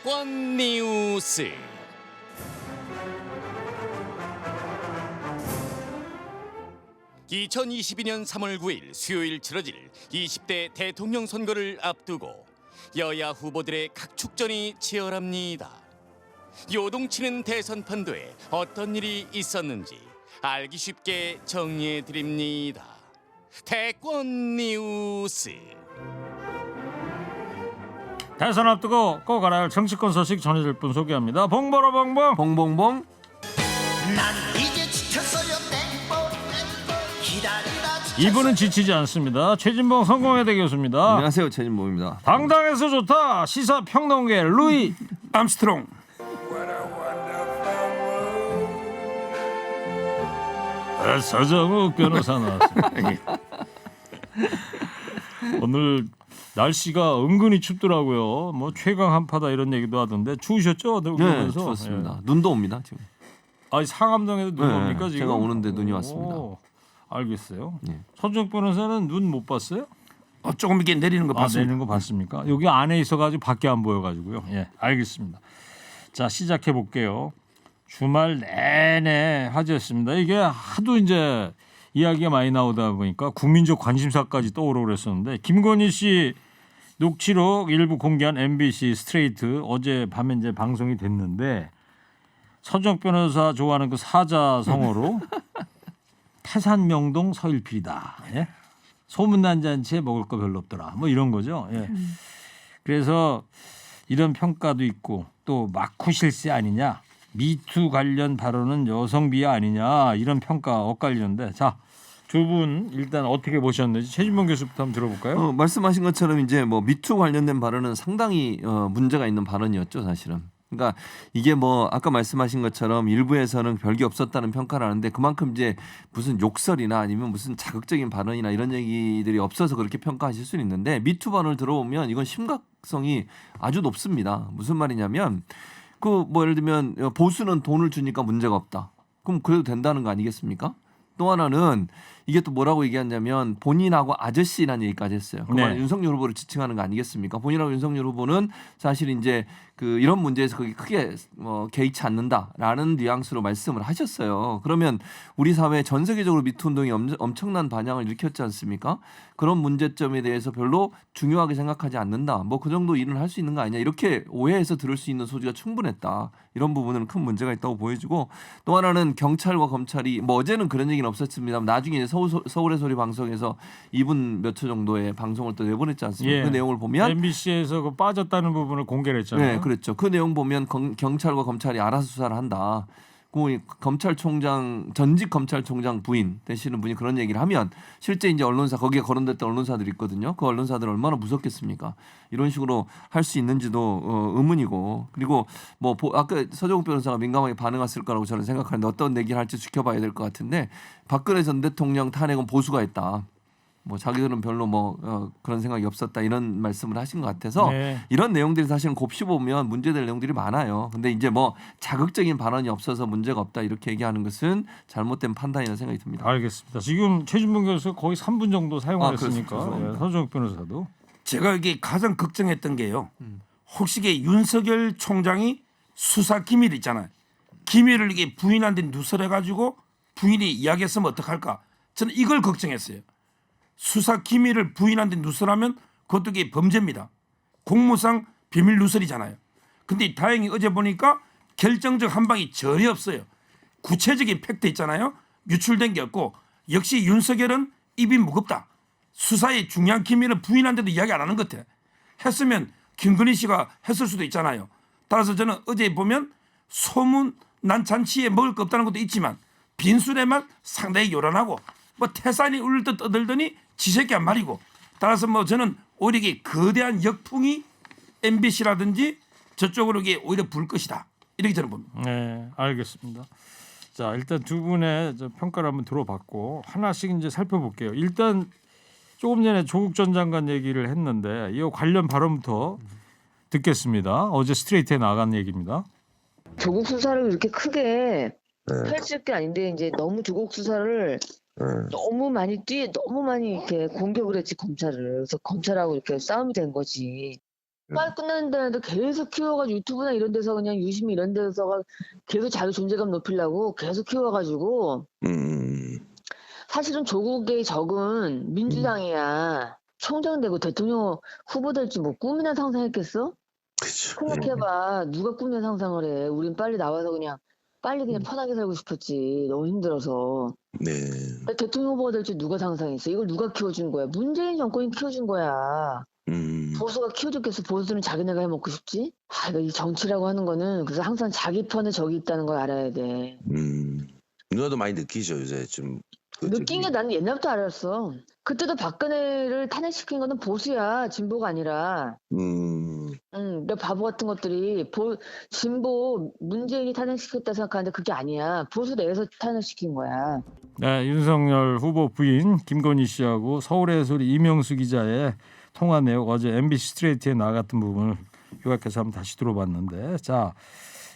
대권 뉴스. (2022년 3월 9일) 수요일 치러질 20대 대통령 선거를 앞두고 여야 후보들의 각축전이 치열합니다. 요동치는 대선 판도에 어떤 일이 있었는지 알기 쉽게 정리해 드립니다. 대권 뉴스. 대선 앞두고 꼭 알아야 할 정치권 소식 전해질 분 소개합니다. 봉보로 봉봉. 봉봉봉. 난 이제 지쳤어요. 기다리라. 이분은 지치지 않습니다. 최진봉 성공회대 교수입니다. 안녕하세요, 최진봉입니다. 당당해서 좋다. 시사평론계 루이 암스트롱. 서정욱 변호사 나왔습니다. 오늘 날씨가 은근히 춥더라고요. 뭐 최강 한파다 이런 얘기도 하던데 추우셨죠? 네, 추웠습니다. 눈도 옵니다 지금. 아, 상암동에도 눈 네, 옵니까 지금? 제가 오는데 눈이 왔습니다. 알겠어요. 네. 서정욱 변호사는 눈 못 봤어요? 조금 이렇게 내리는 거 봤습니다. 내리는 거 봤습니까? 여기 안에 있어가지고 밖에 안 보여가지고요. 예, 알겠습니다. 자, 시작해 볼게요. 주말 내내 화제였습니다. 이게 하도 이제 이야기가 많이 나오다 보니까 국민적 관심사까지 떠오르고 그랬었는데 김건희 씨 녹취록 일부 공개한 MBC 스트레이트 어제 밤에 이제 방송이 됐는데 서정욱 변호사 좋아하는 그 사자성어로 태산명동 서일필이다. 예? 소문난 잔치에 먹을 거 별로 없더라. 뭐 이런 거죠. 예. 그래서 이런 평가도 있고 또 마쿠실세 아니냐. 미투 관련 발언은 여성 비하 아니냐. 이런 평가 엇갈리는데 자, 두 분 일단 어떻게 보셨는지 최진봉 교수부터 한번 들어볼까요? 말씀하신 것처럼 이제 뭐 미투 관련된 발언은 상당히 문제가 있는 발언이었죠, 사실은. 그러니까 이게 뭐 아까 말씀하신 것처럼 일부에서는 별게 없었다는 평가를 하는데 그만큼 이제 무슨 욕설이나 아니면 무슨 자극적인 발언이나 이런 얘기들이 없어서 그렇게 평가하실 수는 있는데 미투 발언을 들어보면 이건 심각성이 아주 높습니다. 무슨 말이냐면 그 뭐 예를 들면 보수는 돈을 주니까 문제가 없다. 그럼 그래도 된다는 거 아니겠습니까? 또 하나는 이게 또 뭐라고 얘기하냐면 본인하고 아저씨라는 얘기까지 했어요. 그 말은 윤석열 후보를 지칭하는 거 아니겠습니까? 본인하고 윤석열 후보는 사실 이제 그 이런 문제에서 거기 크게 개의치 않는다라는 뉘앙스로 말씀을 하셨어요. 그러면 우리 사회 전 세계적으로 미투 운동이 엄청난 반향을 일으켰지 않습니까? 그런 문제점에 대해서 별로 중요하게 생각하지 않는다. 뭐 그 정도 일은 할 수 있는 거 아니냐 이렇게 오해해서 들을 수 있는 소지가 충분했다. 이런 부분은 큰 문제가 있다고 보여지고 또 하나는 경찰과 검찰이 뭐 어제는 그런 얘기는 없었습니다만 나중에 이제 서울의 소리 방송에서 2분 몇 초 정도의 방송을 또 내보냈지 않습니까? 예. 그 내용을 보면 MBC에서 그 빠졌다는 부분을 공개를 했잖아요. 네, 그렇죠. 그 내용 보면 경찰과 검찰이 알아서 수사를 한다. 그 검찰총장 전직 검찰총장 부인 되시는 분이 그런 얘기를 하면 실제 이제 언론사 거기에 거론됐던 언론사들이 있거든요. 그 언론사들 얼마나 무섭겠습니까? 이런 식으로 할 수 있는지도 의문이고 그리고 뭐 아까 서정욱 변호사가 민감하게 반응했을 거라고 저는 생각하는데 어떤 얘기를 할지 지켜봐야 될 것 같은데 박근혜 전 대통령 탄핵은 보수가 했다. 뭐 자기들은 별로 그런 생각이 없었다 이런 말씀을 하신 것 같아서 네. 이런 내용들이 사실은 곱씹어 보면 문제될 내용들이 많아요. 근데 이제 뭐 자극적인 발언이 없어서 문제가 없다 이렇게 얘기하는 것은 잘못된 판단이라는 생각이 듭니다. 알겠습니다. 지금 최진봉 교수 거의 3분 정도 사용을 했으니까 그렇습니다. 예, 서정욱 변호사도 제가 이게 가장 걱정했던 게요. 혹시 이게 윤석열 총장이 수사 기밀 있잖아요. 기밀을 이게 부인한테 누설해가지고 부인이 이야기했으면 어떡할까? 저는 이걸 걱정했어요. 수사 기밀을 부인한테 누설하면 그것도 이게 범죄입니다. 공무상 비밀 누설이잖아요. 근데 다행히 어제 보니까 결정적 한방이 전혀 없어요. 구체적인 팩트 있잖아요. 유출된 게 없고 역시 윤석열은 입이 무겁다. 수사의 중요한 기밀을 부인한데도 이야기 안 하는 것 같아. 했으면 김건희 씨가 했을 수도 있잖아요. 따라서 저는 어제 보면 소문 난 잔치에 먹을 거 없다는 것도 있지만 빈술에만 상당히 요란하고 뭐 태산이 울릴 듯 떠들더니 지새끼 한 말이고 따라서 뭐 저는 오히려 이게 거대한 역풍이 MBC라든지 저쪽으로 이게 오히려 불 것이다 이렇게 저는 봅니다. 네, 알겠습니다. 자, 일단 두 분의 평가를 한번 들어봤고 하나씩 이제 살펴볼게요. 일단 조금 전에 조국 전 장관 얘기를 했는데 이 관련 발언부터 듣겠습니다. 어제 스트레이트에 나간 얘기입니다. 조국 수사를 이렇게 크게 펼칠 게 아닌데 이제 너무 조국 수사를 너무 많이 이렇게 공격을 했지 검찰을. 그래서 검찰하고 이렇게 싸움이 된 거지. 빨리 끝나는데 계속 키워가지고 유튜브나 이런 데서 그냥 유심히 이런 데서가 계속 자기 존재감 높이려고 계속 키워가지고 사실은 조국의 적은 민주당이야. 총장 되고 대통령 후보 될지 뭐 꿈이나 상상했겠어? 그렇죠. 생각해봐. 누가 꿈이나 상상을 해. 우린 빨리 나와서 그냥 빨리 그냥 편하게 살고 싶었지. 너무 힘들어서. 네. 대통령 후보가 될지 누가 상상했어? 이걸 누가 키워준 거야? 문재인 정권이 키워준 거야. 보수가 키워줬겠어. 보수는 자기네가 해먹고 싶지? 이 정치라고 하는 거는 그래서 항상 자기 편에 적이 있다는 걸 알아야 돼. 누나도 많이 느끼죠 요새 좀. 느낀 게 나는 옛날부터 알았어. 그때도 박근혜를 탄핵시킨 거는 보수야. 진보가 아니라. 내 바보 같은 것들이 진보 문재인이 탄핵시켰다 생각하는데 그게 아니야. 보수 내에서 탄핵시킨 거야. 네, 윤석열 후보 부인 김건희 씨하고 서울의 소리 이명수 기자의 통화 내용 어제 MBC 스트레이트에 나갔던 부분을 요약해서 한번 다시 들어봤는데 자,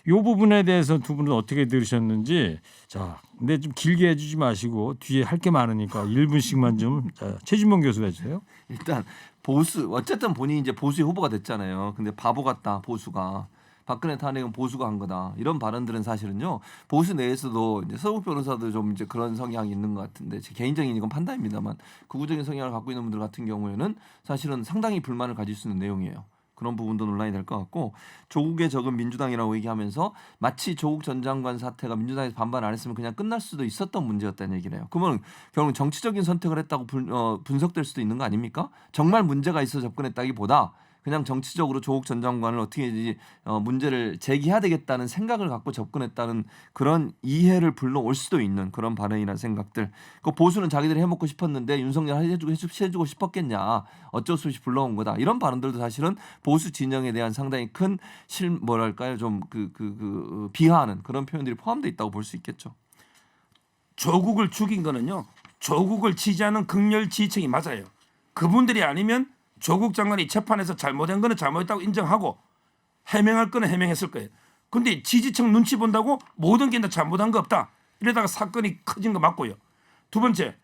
이 부분에 대해서 두 분은 어떻게 들으셨는지 자, 근데 좀 길게 해주지 마시고 뒤에 할 게 많으니까 1분씩만 좀 최진봉 교수 해주세요. 일단 보수 어쨌든 본인이 이제 보수의 후보가 됐잖아요. 근데 바보 같다 보수가. 박근혜 탄핵은 보수가 한 거다. 이런 발언들은 사실은요. 보수 내에서도 이제 서욱 변호사도 좀 이제 그런 성향이 있는 것 같은데 제 개인적인 이건 판단입니다만 극우적인 성향을 갖고 있는 분들 같은 경우에는 사실은 상당히 불만을 가질 수 있는 내용이에요. 그런 부분도 논란이 될 것 같고 조국의 적은 민주당이라고 얘기하면서 마치 조국 전 장관 사태가 민주당에서 반발 안 했으면 그냥 끝날 수도 있었던 문제였다는 얘기를 해요. 그러면 결국 정치적인 선택을 했다고 분석될 수도 있는 거 아닙니까? 정말 문제가 있어 접근했다기보다 그냥 정치적으로 조국 전 장관을 어떻게 문제를 제기해야 되겠다는 생각을 갖고 접근했다는 그런 이해를 불러올 수도 있는 그런 발언이라는 생각들. 그 보수는 자기들이 해먹고 싶었는데 윤석열 해주고 싶었겠냐. 어쩔 수 없이 불러온 거다. 이런 발언들도 사실은 보수 진영에 대한 상당히 큰 좀 비하하는 그런 표현들이 포함되어 있다고 볼 수 있겠죠. 조국을 죽인 거는요. 조국을 지지하는 극렬 지지층이 맞아요. 그분들이 아니면 조국 장관이 재판에서 잘못한 거는 잘못했다고 인정하고 해명할 거는 해명했을 거예요. 근데 지지층 눈치 본다고 모든 게 다 잘못한 거 없다. 이러다가 사건이 커진 거 맞고요. 두 번째,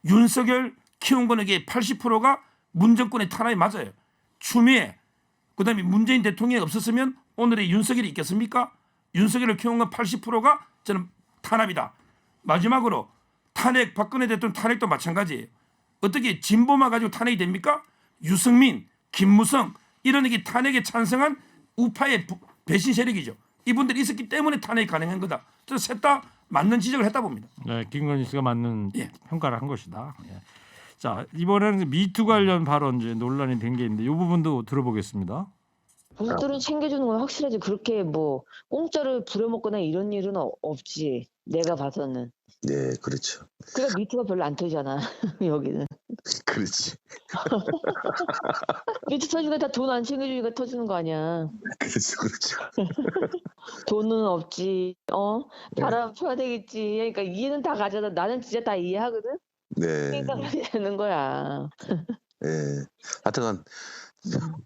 윤석열 키운 거는 이게 80%가 문정권의 탄압이 맞아요. 추미애, 그다음에 문재인 대통령이 없었으면 오늘의 윤석열이 있겠습니까? 윤석열을 키운 건 80%가 저는 탄압이다. 마지막으로 탄핵, 박근혜 대통령 탄핵도 마찬가지예요. 어떻게 진보만 가지고 탄핵이 됩니까? 유승민, 김무성 이런 게 탄핵에 찬성한 우파의 배신 세력이죠. 이분들이 있었기 때문에 탄핵이 가능한 거다. 그래서 셋 다 맞는 지적을 했다 봅니다. 네, 김건희 씨가 맞는 평가를 한 것이다. 예. 자, 이번에는 미투 관련 발언 이제 논란이 된 게 있는데 이 부분도 들어보겠습니다. 보수들은 챙겨주는 건 확실하지. 그렇게 뭐 공짜를 부려먹거나 이런 일은 없지. 내가 봐서는. 네, 그렇죠. 그러니까 미투가 별로 안 터지잖아. 여기는. 그렇지. 미투 터지니까 다 돈 안 챙겨주니까 터지는 거 아니야. 그렇죠. 돈은 없지. 바람 펴야 되겠지. 그러니까 이해는 다 가져다. 나는 진짜 다 이해하거든. 네. 그러니까 그렇게 되는 거야. 네. 하여튼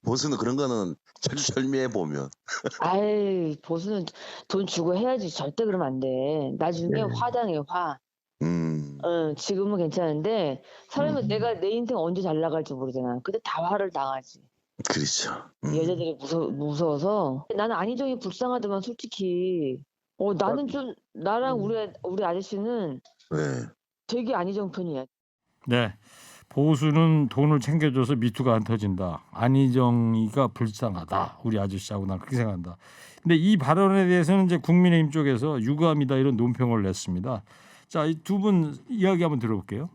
보수는 그런 거는 철미해 보면. 아이, 보수는 돈 주고 해야지. 절대 그러면 안 돼. 나중에 화당해, 화. 지금은 괜찮은데 사람은 내가 내 인생 언제 잘 나갈지 모르잖아. 근데 다 화를 당하지. 그렇죠. 여자들이 무서워서. 나는 안희정이 불쌍하더만 솔직히. 나는 좀 나랑 우리 아저씨는 네. 되게 안희정 편이야. 네. 보수는 돈을 챙겨줘서 미투가 안 터진다. 안희정이가 불쌍하다. 우리 아저씨하고 난 그렇게 생각한다. 근데 이 발언에 대해서는 이제 국민의힘 쪽에서 유감이다 이런 논평을 냈습니다. 자, 이 두 분 이야기 한번 들어볼게요.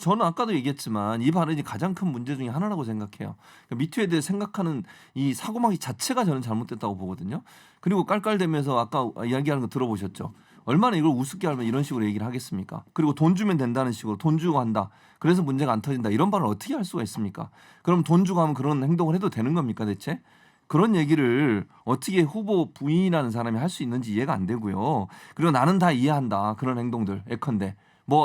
저는 아까도 얘기했지만 이 발언이 가장 큰 문제 중에 하나라고 생각해요. 그러니까 미투에 대해 생각하는 이 사고방식 자체가 저는 잘못됐다고 보거든요. 그리고 깔깔대면서 아까 이야기하는 거 들어보셨죠? 얼마나 이걸 우습게 하면 이런 식으로 얘기를 하겠습니까? 그리고 돈 주면 된다는 식으로 돈 주고 한다. 그래서 문제가 안 터진다. 이런 발언을 어떻게 할 수가 있습니까? 그럼 돈 주고 하면 그런 행동을 해도 되는 겁니까 대체? 그런 얘기를 어떻게 후보 부인이라는 사람이 할 수 있는지 이해가 안 되고요. 그리고 나는 다 이해한다. 그런 행동들 예컨대.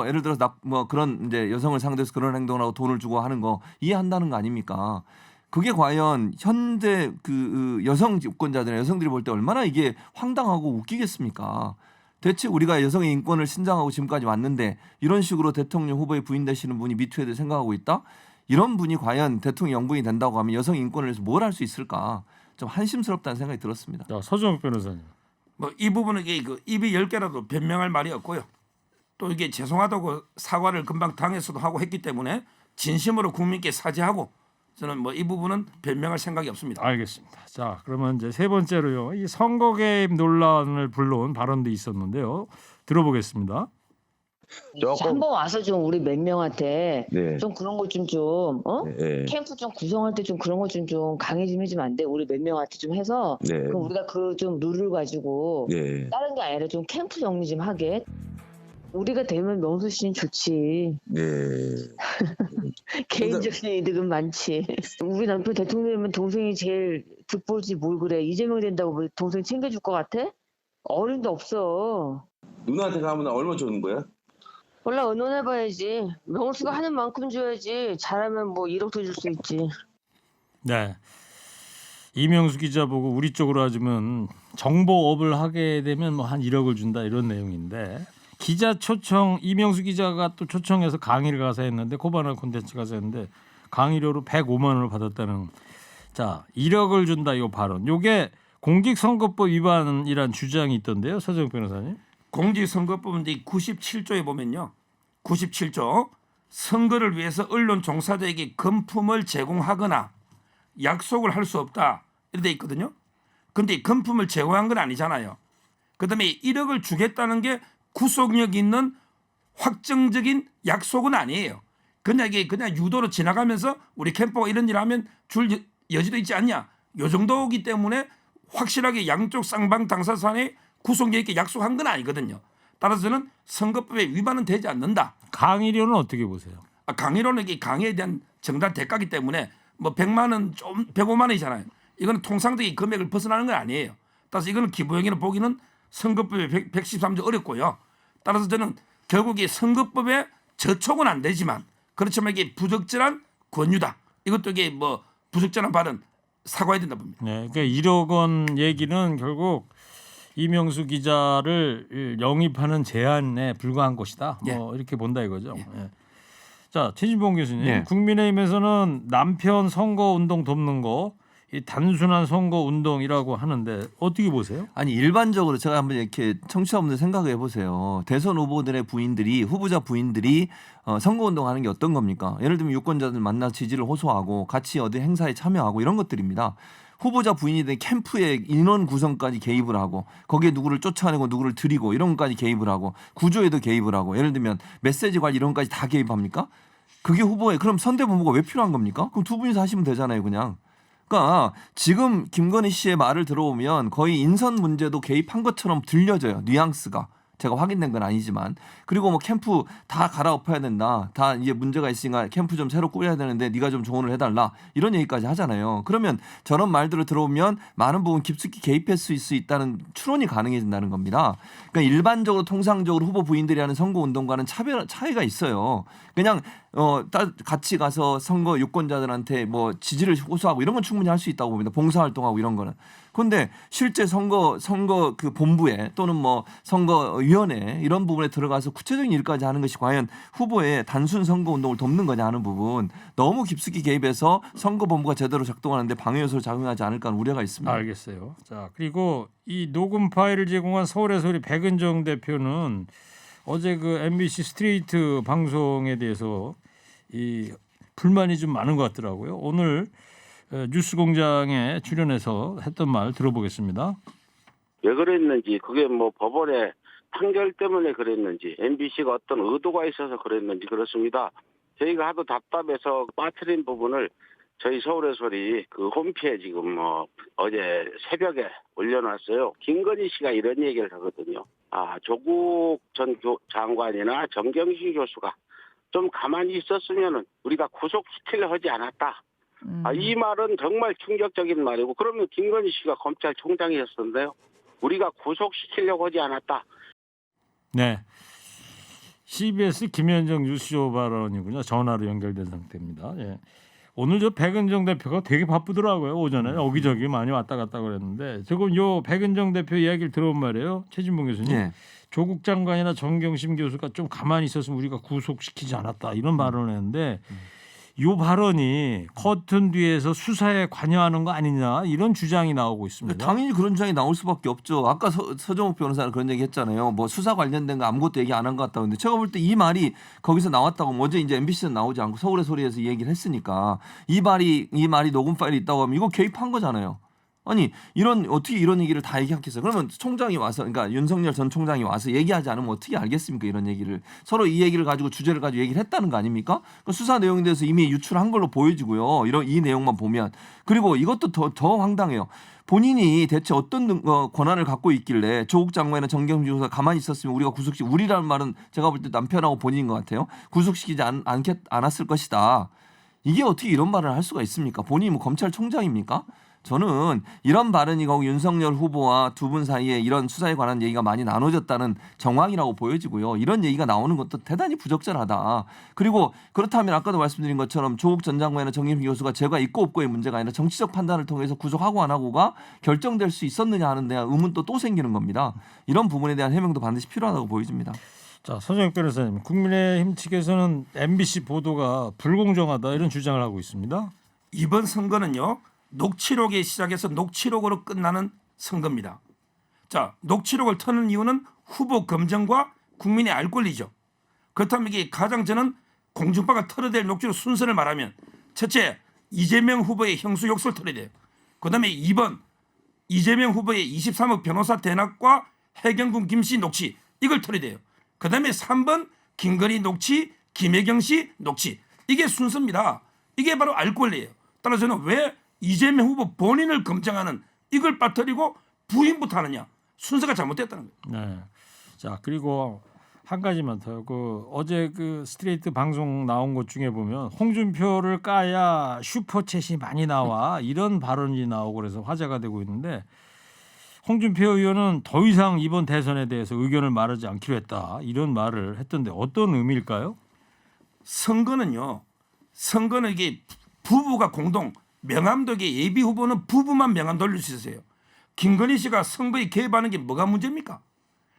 예를 들어서 그런 이제 여성을 상대해서 그런 행동을 하고 돈을 주고 하는 거 이해한다는 거 아닙니까? 그게 과연 현재 그 여성 유권자들 여성들이 볼 때 얼마나 이게 황당하고 웃기겠습니까? 대체 우리가 여성의 인권을 신장하고 지금까지 왔는데 이런 식으로 대통령 후보에 부인되시는 분이 미투에 대해 생각하고 있다? 이런 분이 과연 대통령 영부인이 된다고 하면 여성 인권을 위해서 뭘 할 수 있을까? 좀 한심스럽다는 생각이 들었습니다. 자, 서정욱 변호사님. 뭐 이 부분은 이게 그 입이 10개라도 변명할 말이 없고요. 또 이게 죄송하다고 사과를 금방 당에서도 하고 했기 때문에 진심으로 국민께 사죄하고 저는 뭐 이 부분은 변명할 생각이 없습니다. 알겠습니다. 자, 그러면 이제 세 번째로요. 이 선거 개입 논란을 불러온 발언도 있었는데요. 들어보겠습니다. 한번 와서 좀 우리 몇 명한테 네. 좀 그런 것 좀 네. 캠프 좀 구성할 때 좀 그런 것 좀 강의 좀 해주면 안 돼? 우리 몇 명한테 좀 해서 네. 그럼 우리가 그 좀 룰을 가지고 네. 다른 게 아니라 좀 캠프 정리 좀 하게. 우리가 되면 명수 씨는 좋지. 네. 개인적인 이득은 많지. 우리 남편 대통령이면 동생이 제일 득볼지 뭘 그래. 이재명 된다고 뭐 동생 챙겨줄 것 같아? 어림도 없어. 누나한테 가면 얼마 주는 거야? 원래 의논해봐야지. 명수가 하는 만큼 줘야지. 잘하면 뭐 1억도 줄 수 있지. 네. 이명수 기자 보고 우리 쪽으로 하자면 정보업을 하게 되면 뭐 한 1억을 준다 이런 내용인데 기자 초청 이명수 기자가 또 초청해서 강의를 가서 했는데 코바나 콘텐츠 가서 했는데 강의료로 105만 원을 받았다는 자 1억을 준다 이 발언. 요게 공직선거법 위반이란 주장이 있던데요. 서정욱 변호사님. 공직선거법 제 97조에 보면요. 97조 선거를 위해서 언론 종사자에게 금품을 제공하거나 약속을 할 수 없다 이렇게 돼 있거든요. 근데 금품을 제공한 건 아니잖아요. 그다음에 1억을 주겠다는 게 구속력 있는 확정적인 약속은 아니에요. 그냥 이게 그냥 유도로 지나가면서 우리 캠퍼가 이런 일 하면 줄 여지도 있지 않냐. 요 정도이기 때문에 확실하게 양쪽 쌍방 당사자간에 구속력 있게 약속한 건 아니거든요. 따라서 저는 선거법에 위반은 되지 않는다. 강의료는 어떻게 보세요? 강의로는 이게 강의에 대한 정당 대가기 때문에 뭐 100만 원, 좀 105만 원이잖아요. 이거는 통상적인 금액을 벗어나는 건 아니에요. 따라서 이거는 기부행위로 보기는 선거법에 113조 어렵고요. 따라서 저는 결국 이 선거법에 저촉은 안 되지만 그렇지만 이게 부적절한 권유다. 이것도 이게 뭐 부적절한 발언 사과해야 된다 봅니다. 네, 그러니까 1억 원 얘기는 결국 이명수 기자를 영입하는 제안에 불과한 것이다. 뭐 이렇게 본다 이거죠. 예. 자, 최진봉 교수님, 네. 국민의힘에서는 남편 선거 운동 돕는 거 이 단순한 선거 운동이라고 하는데 어떻게 보세요? 아니 일반적으로 제가 한번 이렇게 청취자분들 생각해 보세요. 대선 후보들의 부인들이 후보자 부인들이 선거운동하는 게 어떤 겁니까? 예를 들면 유권자들 만나 지지를 호소하고 같이 어디 행사에 참여하고 이런 것들입니다. 후보자 부인이 된 캠프의 인원 구성까지 개입을 하고 거기에 누구를 쫓아내고 누구를 들이고 이런 것까지 개입을 하고 구조에도 개입을 하고 예를 들면 메시지 관리 이런 것까지 다 개입합니까? 그게 후보에 그럼 선대본부가 왜 필요한 겁니까? 그럼 두 분이서 하시면 되잖아요, 그냥. 그러니까 지금 김건희 씨의 말을 들어보면 거의 인선 문제도 개입한 것처럼 들려져요. 뉘앙스가. 제가 확인된 건 아니지만. 그리고 뭐 캠프 다 갈아엎어야 된다. 다 이제 문제가 있으니까 캠프 좀 새로 꾸려야 되는데 네가 좀 조언을 해달라. 이런 얘기까지 하잖아요. 그러면 저런 말들을 들어보면 많은 부분 깊숙이 개입했을 수 있다는 추론이 가능해진다는 겁니다. 그러니까 일반적으로 통상적으로 후보 부인들이 하는 선거운동과는 차이가 있어요. 그냥 같이 가서 선거 유권자들한테 뭐 지지를 호소하고 이런 건 충분히 할 수 있다고 봅니다. 봉사활동하고 이런 거는. 그런데 실제 선거 그 본부에 또는 뭐 선거위원회 이런 부분에 들어가서 구체적인 일까지 하는 것이 과연 후보의 단순 선거 운동을 돕는 거냐 하는 부분 너무 깊숙이 개입해서 선거 본부가 제대로 작동하는데 방해 요소로 작용하지 않을까 하는 우려가 있습니다. 알겠어요. 자, 그리고 이 녹음 파일을 제공한 서울의 소리 백은정 대표는 어제 그 MBC 스트레이트 방송에 대해서 이 불만이 좀 많은 것 같더라고요. 오늘 뉴스공장에 출연해서 했던 말 들어보겠습니다. 왜 그랬는지 그게 뭐 법원의 판결 때문에 그랬는지 MBC가 어떤 의도가 있어서 그랬는지 그렇습니다. 저희가 하도 답답해서 빠뜨린 부분을 저희 서울의 소리 그 홈페이지에 지금 어제 새벽에 올려놨어요. 김건희 씨가 이런 얘기를 하거든요. 조국 전 장관이나 정경심 교수가 좀 가만히 있었으면은 우리가 구속시키려 하지 않았다. 이 말은 정말 충격적인 말이고 그러면 김건희 씨가 검찰총장이었는데요. 우리가 구속시키려고 하지 않았다. 네. CBS 김현정 뉴스쇼 발언이군요. 전화로 연결된 상태입니다. 예. 오늘 저 백은정 대표가 되게 바쁘더라고요. 오전에 여기저기 많이 왔다 갔다 그랬는데 지금 요 백은정 대표 이야기를 들어본 말이에요. 최진봉 교수님. 네. 조국 장관이나 정경심 교수가 좀 가만히 있었으면 우리가 구속시키지 않았다 이런 발언을 했는데 이 발언이 커튼 뒤에서 수사에 관여하는 거 아니냐 이런 주장이 나오고 있습니다. 당연히 그런 주장이 나올 수밖에 없죠. 아까 서정욱 변호사는 그런 얘기 했잖아요. 뭐 수사 관련된 거 아무것도 얘기 안 한 것 같다고. 근데 제가 볼 때 이 말이 거기서 나왔다고 어제 이제 MBC는 나오지 않고 서울의 소리에서 이 얘기를 했으니까 이 말이 녹음 파일이 있다고 하면 이거 개입한 거잖아요. 아니 어떻게 이런 얘기를 다 얘기하겠어요? 그러면 총장이 와서 그러니까 윤석열 전 총장이 와서 얘기하지 않으면 어떻게 알겠습니까? 이런 얘기를 서로 이 얘기를 가지고 주제를 가지고 얘기를 했다는 거 아닙니까? 그 수사 내용에 대해서 이미 유출한 걸로 보여지고요. 이 내용만 보면 그리고 이것도 더 황당해요. 본인이 대체 어떤 권한을 갖고 있길래 조국 장관이나 정경심 교수가 가만히 있었으면 우리가 우리라는 말은 제가 볼 때 남편하고 본인인 것 같아요. 구속시키지 않았을 것이다. 이게 어떻게 이런 말을 할 수가 있습니까? 본인이 뭐 검찰총장입니까? 저는 이런 발언이 거기 윤석열 후보와 두 분 사이에 이런 수사에 관한 얘기가 많이 나눠졌다는 정황이라고 보여지고요. 이런 얘기가 나오는 것도 대단히 부적절하다. 그리고 그렇다면 아까도 말씀드린 것처럼 조국 전 장관이나 정경심 교수가 죄가 있고 없고의 문제가 아니라 정치적 판단을 통해서 구속하고 안 하고가 결정될 수 있었느냐 하는 데 의문 또 생기는 겁니다. 이런 부분에 대한 해명도 반드시 필요하다고 보여집니다. 자, 서정욱 변호사님, 국민의힘 측에서는 MBC 보도가 불공정하다 이런 주장을 하고 있습니다. 이번 선거는요. 녹취록에 시작해서 녹취록으로 끝나는 선거입니다. 자, 녹취록을 터는 이유는 후보 검증과 국민의 알 권리죠. 그렇다면 이게 가장 저는 공중파가 털어댈 녹취록 순서를 말하면 첫째, 이재명 후보의 형수 욕설 털어야 돼요. 그다음에 2번, 이재명 후보의 23억 변호사 대납과 해경군 김씨 녹취 이걸 털어야 돼요. 그다음에 3번, 김건희 녹취, 김혜경 씨 녹취 이게 순서입니다. 이게 바로 알 권리예요. 따라서 저는 왜 이재명 후보 본인을 검증하는 이걸 빠뜨리고 부인부터 하느냐 순서가 잘못됐다는 거예요. 네. 자, 그리고 한 가지만 더. 어제 스트레이트 방송 나온 것 중에 보면 홍준표를 까야 슈퍼챗이 많이 나와 이런 발언이 나오고 그래서 화제가 되고 있는데 홍준표 의원은 더 이상 이번 대선에 대해서 의견을 말하지 않기로 했다 이런 말을 했던데 어떤 의미일까요? 선거는 이게 부부가 공동 명함독의 예비 후보는 부부만 명함 돌릴 수 있어요. 김건희 씨가 선거에 개입하는 게 뭐가 문제입니까?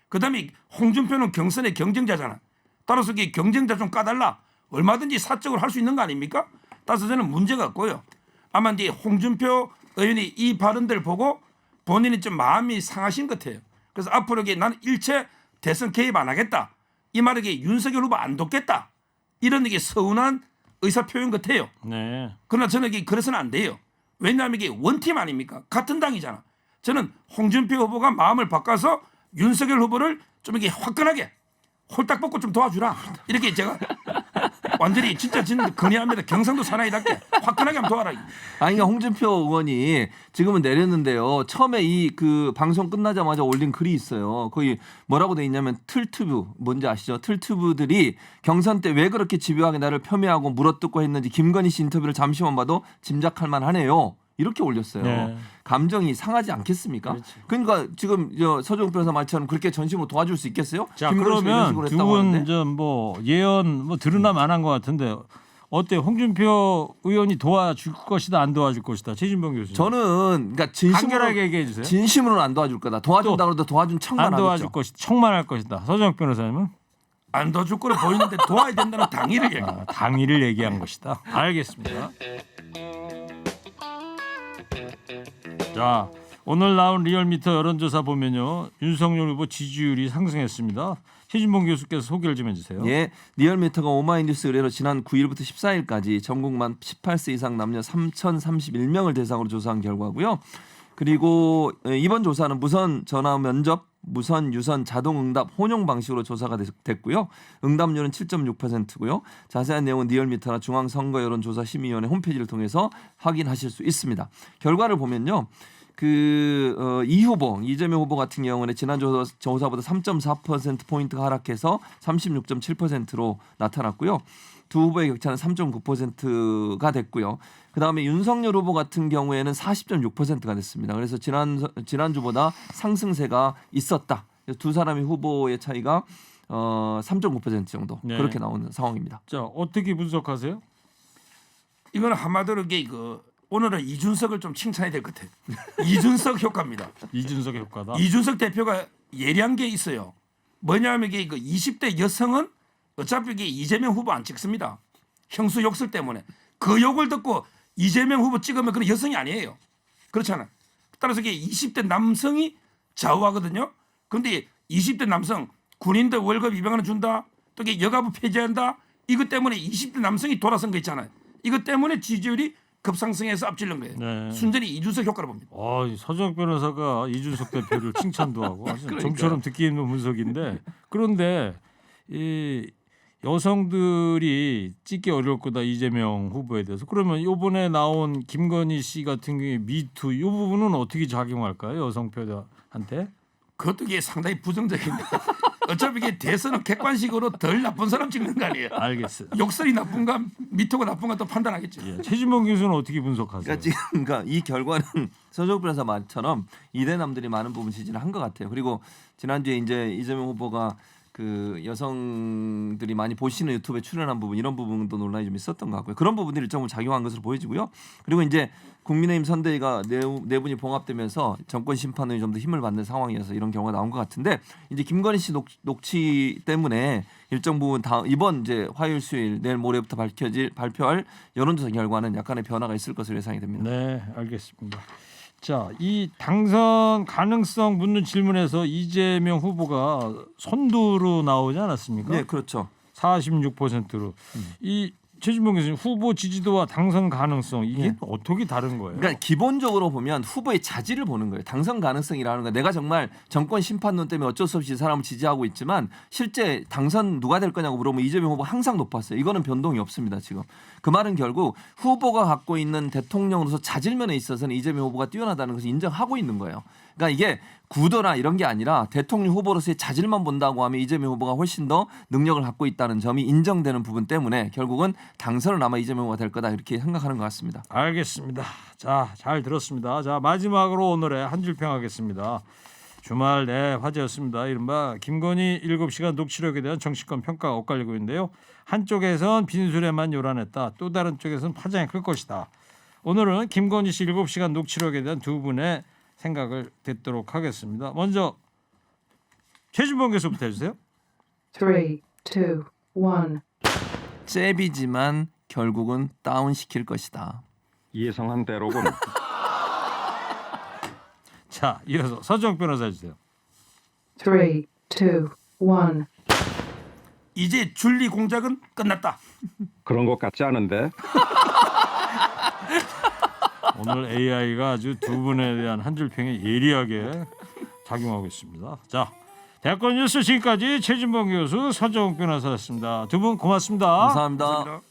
그다음에 홍준표는 경선의 경쟁자잖아. 따라서 이게 경쟁자 좀 까달라. 얼마든지 사적으로 할 수 있는 거 아닙니까? 따라서 저는 문제가 없고요. 아마 이제 홍준표 의원이 이 발언들을 보고 본인이 좀 마음이 상하신 것 같아요. 그래서 앞으로 나는 일체 대선 개입 안 하겠다. 이 말에 윤석열 후보 안 돕겠다. 이런 이게 서운한 의사 표현 같아요. 네. 그러나 저는 이게 그래서는 안 돼요. 왜냐하면 이게 원팀 아닙니까? 같은 당이잖아. 저는 홍준표 후보가 마음을 바꿔서 윤석열 후보를 좀 이렇게 화끈하게 홀딱 벗고 좀 도와주라. 이렇게 제가 완전히 진짜 건의합니다. 경상도 사나이답게 화끈하게 한번 도와라. 아니 그러니까 홍준표 의원이 지금은 내렸는데요. 처음에 방송 끝나자마자 올린 글이 있어요. 거기 뭐라고 돼 있냐면 틀튜브 뭔지 아시죠? 틀튜브들이 경선 때 왜 그렇게 집요하게 나를 폄훼하고 물어뜯고 했는지 김건희 씨 인터뷰를 잠시만 봐도 짐작할 만하네요. 이렇게 올렸어요. 네. 감정이 상하지 않겠습니까? 그렇지. 그러니까 지금 서정욱 변호사 말처럼 그렇게 전심으로 도와줄 수 있겠어요? 자, 김건희 씨가 이런 그러면 식으로 두 했다고 분 하는데. 좀 예언 들으나 마나한 것 같은데 어때? 홍준표 의원이 도와줄 것이다 안 도와줄 것이다. 최진봉 교수님. 저는 그러니까 간결하게 얘기해 주세요. 진심으로는 안 도와줄 거다. 도와준다 그러다 도와준 척만 안 도와줄 하겠죠. 것이다. 척만할 것이다. 서정욱 변호사님은 안 도와줄 거로 보이는데 도와야 된다는 당위를 얘기해. 당위를 얘기한 것이다. 알겠습니다. 자, 오늘 나온 리얼미터 여론조사 보면요. 윤석열 후보 지지율이 상승했습니다. 최진봉 교수께서 소개를 좀 해주세요. 예, 리얼미터가 오마이뉴스 의뢰로 지난 9일부터 14일까지 전국 만 18세 이상 남녀 3,031명을 대상으로 조사한 결과고요. 그리고 이번 조사는 무선 전화 면접, 무선 유선 자동 응답 혼용 방식으로 조사가 됐고요. 응답률은 7.6%고요. 자세한 내용은 리얼미터나 중앙선거여론조사심의위원회 홈페이지를 통해서 확인하실 수 있습니다. 결과를 보면요. 이 후보 이재명 후보 같은 경우는 지난 조사보다 3.4% 포인트가 하락해서 36.7%로 나타났고요. 두 후보의 격차는 3.9%가 됐고요. 그다음에 윤석열 후보 같은 경우에는 40.6%가 됐습니다. 그래서 지난주보다 상승세가 있었다. 두 사람의 후보의 차이가 3.9% 정도 네. 그렇게 나오는 상황입니다. 자, 어떻게 분석하세요? 이거는 한마디로 오늘은 이준석을 좀 칭찬해야 될 것 같아요. 이준석 효과입니다. 이준석 효과다. 이준석 대표가 예리한 게 있어요. 뭐냐면 20대 여성은 어차피 이재명 후보 안 찍습니다. 형수 욕설 때문에. 그 욕을 듣고 이재명 후보 찍으면 그건 여성이 아니에요. 그렇잖아요. 따라서 이게 20대 남성이 좌우하거든요. 그런데 20대 남성 군인들 월급 200만 원 준다. 또 이게 여가부 폐지한다. 이것 때문에 20대 남성이 돌아선 거 있잖아요. 이것 때문에 지지율이 급상승해서 앞질른 거예요. 네. 순전히 이준석 효과를 봅니다. 서정욱 변호사가 이준석 대표를 칭찬도 하고 아주 그러니까요. 좀처럼 듣기 힘든 분석인데 그런데 이 여성들이 찍기 어려울 거다 이재명 후보에 대해서 그러면 이번에 나온 김건희 씨 같은 경우에 미투 이 부분은 어떻게 작용할까요 여성표한테? 그것도 이게 상당히 부정적인데 어차피 이게 대선은 객관식으로 덜 나쁜 사람 찍는 거 아니에요. 알겠습니다. 욕설이 나쁜가 미투가 나쁜가 또 판단하겠죠. 예, 최진봉 교수는 어떻게 분석하세요? 그러니까 지금 그러니까 이 결과는 서정욱 변호사 말처럼 이대남들이 많은 부분 지지를 한 것 같아요. 그리고 지난주에 이제 이재명 후보가 그 여성들이 많이 보시는 유튜브에 출연한 부분 이런 부분도 논란이 좀 있었던 것 같고요. 그런 부분들이 일정부분 작용한 것으로 보여지고요. 그리고 이제 국민의힘 선대위가 네 분이 봉합되면서 정권 심판에 좀 더 힘을 받는 상황이어서 이런 경우가 나온 것 같은데 이제 김건희 씨 녹취 때문에 일정 부분 이번 이제 화요일 수요일 내일 모레부터 발표할 여론조사 결과는 약간의 변화가 있을 것으로 예상이 됩니다. 네, 알겠습니다. 자, 이 당선 가능성 묻는 질문에서 이재명 후보가 선두로 나오지 않았습니까? 네, 그렇죠. 46%로. 이 최진봉 교수님 후보 지지도와 당선 가능성 이게 네. 어떻게 다른 거예요? 그러니까 기본적으로 보면 후보의 자질을 보는 거예요. 당선 가능성이라는 거. 내가 정말 정권 심판론 때문에 어쩔 수 없이 이 사람을 지지하고 있지만 실제 당선 누가 될 거냐고 물어보면 이재명 후보 항상 높았어요. 이거는 변동이 없습니다. 지금. 그 말은 결국 후보가 갖고 있는 대통령으로서 자질면에 있어서는 이재명 후보가 뛰어나다는 것을 인정하고 있는 거예요. 그러니까 이게 구도나 이런 게 아니라 대통령 후보로서의 자질만 본다고 하면 이재명 후보가 훨씬 더 능력을 갖고 있다는 점이 인정되는 부분 때문에 결국은 당선은 아마 이재명 후보가 될 거다 이렇게 생각하는 것 같습니다. 알겠습니다. 자, 잘 들었습니다. 자, 마지막으로 오늘의 한 줄 평하겠습니다. 주말 내 화제였습니다. 이른바 김건희 7시간 녹취록에 대한 정치권 평가가 엇갈리고 있는데요. 한쪽에선 빈술에만 요란했다. 또 다른 쪽에서는 파장이 클 것이다. 오늘은 김건희 씨 7시간 녹취록에 대한 두 분의 생각을 듣도록 하겠습니다. 먼저 최진봉 교수부터 해주세요. 3, 2, 1. 잽이지만 결국은 다운시킬 것이다. 예상한 대로군. 자, 이어서 서정욱 변호사 해주세요. 3, 2, 1. 이제 줄리 공작은 끝났다. 그런 것 같지 않은데. 오늘 AI가 아주 두 분에 대한 한 줄 평에 예리하게 작용하고 있습니다. 자, 대권 뉴스 지금까지 최진봉 교수, 서정욱 변호사였습니다. 두 분 고맙습니다. 감사합니다. 감사합니다.